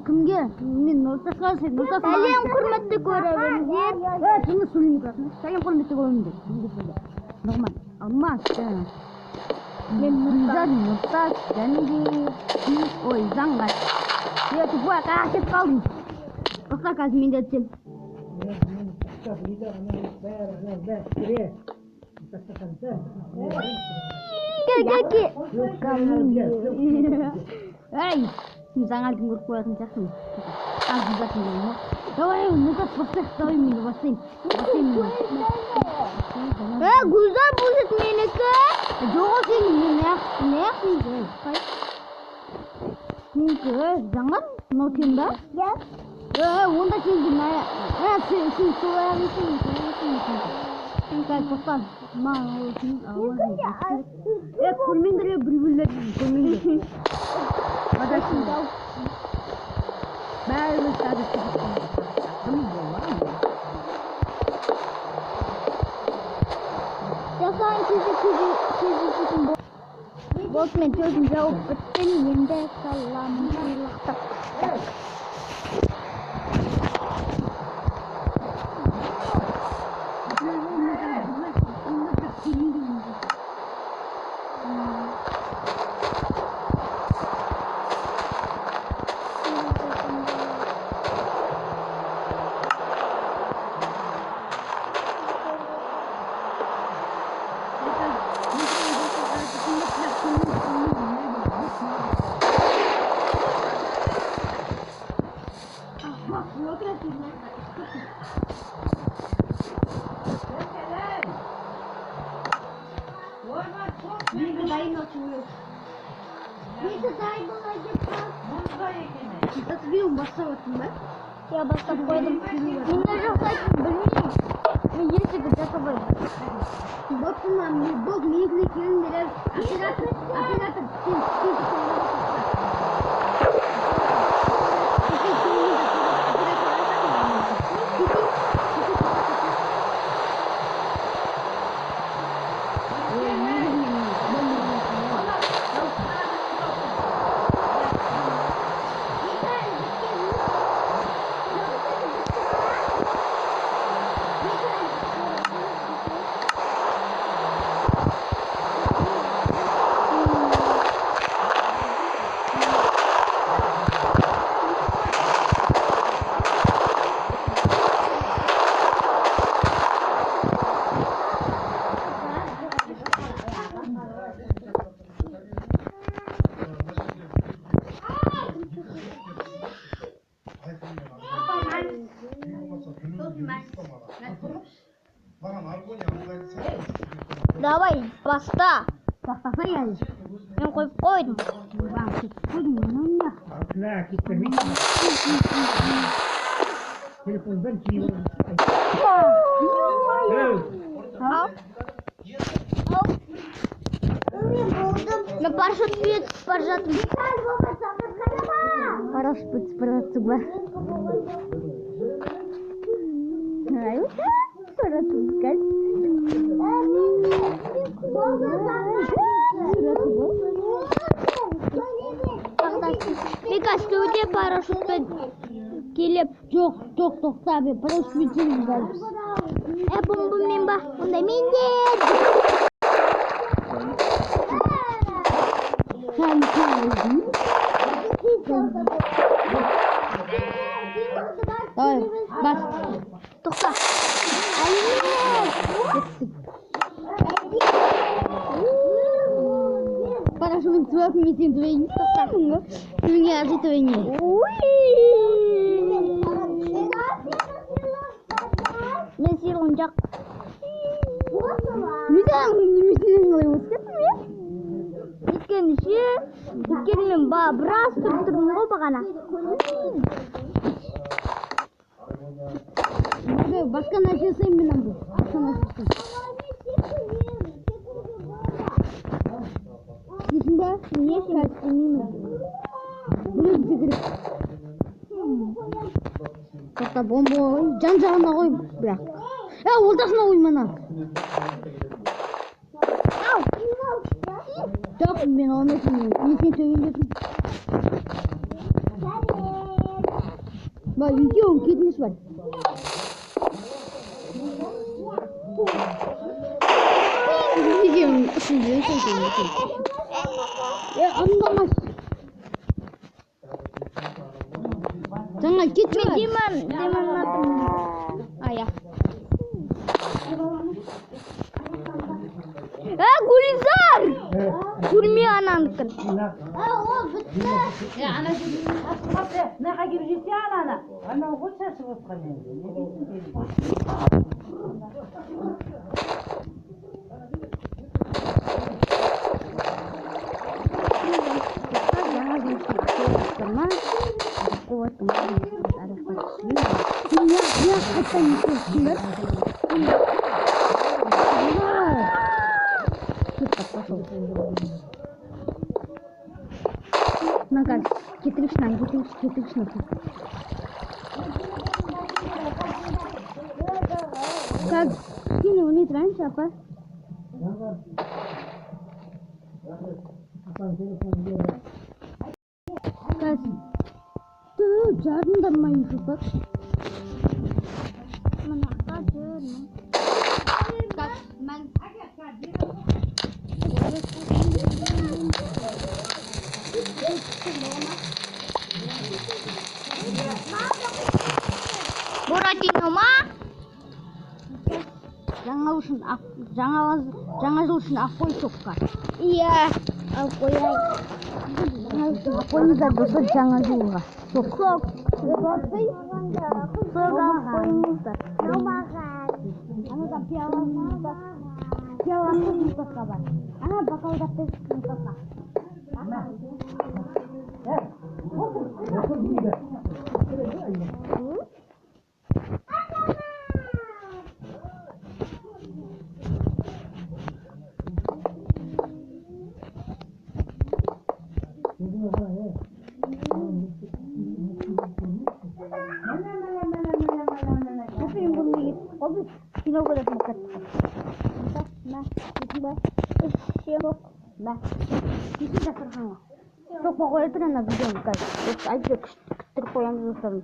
Кімге? Мен ортасына сен ортасына. Сәлем құрметті көрермендер. Сені сөйлемей тұрасың. Сәлем құрметті көрермендер. Норман. Алмас. Мен Нұртас және ой, заңға. Я тупой, как кетіп қалдым. Тоқта қазір мен де өтсем. Эй, сен жаңа кім көріп қоятын сияқтымын. Аз жатың деймін. Давай, Нұртас бастайық, давай мен бастайын. Гүлзар будет менікі. Жоқ сен неяқсың? Менікі жаңа мынау сен ба? Онда сен сен солаяғысың. Сен қазір тоқтан. Көрмеңдер бір-бірлер көрмеңдер. Адашың. Бәріміз қазір кім болады? Жасайын кездесетін болды. Мен сөзім жауып біттім, енді саламын сыйлықтап. Я бастап қойдым. Мен жасайтын білмеймін. Мен есігі жасабаймын. Боксынан бок менікіне келіңдер. Оператор Давай, баста. Бастаса яғыз. Мен қойып қойдым. Telefondan çiğniyorum. Мен парашют үйетіп бар жатым. Парашют бүтіп баратсың ба? Мен кәстеуде парашютпен келіп. Жоқ, тоқта, мен парашютпен келіп барбыз. Бұл мен ба? Онда мен де. Sen kendin. Давай, бас. Тоқта. Парашютын түбәк мен сен түбәйін. Түбіңе ажи түбәйін. Мен сиырғын жақ. Немесінен қалай өскетім я? Өйткені мен біраз тұрдым ғой бағана. Басқа нәрсе жасаймын мен бұл. Басқа нәрсе Дейсің ба? Не сен істемеймін. Бұл жүгіріп. Тоқта бомба ой. Жан-жағына қой бірақ. Ортасына қой мана. Жоқ, мен оны сен төбеңдесің. 막 екеуің кетіңіз бар. екеуің үшінші сөйтейін. Андамас. Жаңа кетіп Диман атым. Ая. Гулизар! Көрме ананыкын. Ол бітті. Ана мынақа келіп жетсе ананы. Анау ғой шашып отқан енді. Не дейсің? Нагар, кетірішнан. Как? Скины унит раньше, апа? Как? Ты жарындан майын бak. Мынақа жүрмін. Как? Мен... Буратино ма? жаңа жыл үшін ақ қой соққа. Иә, ал қояй. Ақ қойыңыздар достар жаңа жылға. Сок. Қойыңыздар. Ана пиаласы мұстақа бар. Ана бақалдапты мұстақа. Кино көріп мұқатты. Жоқ, қойып тұрғанда видеоны қазір. Айтты күттіріп қоямыз достарым.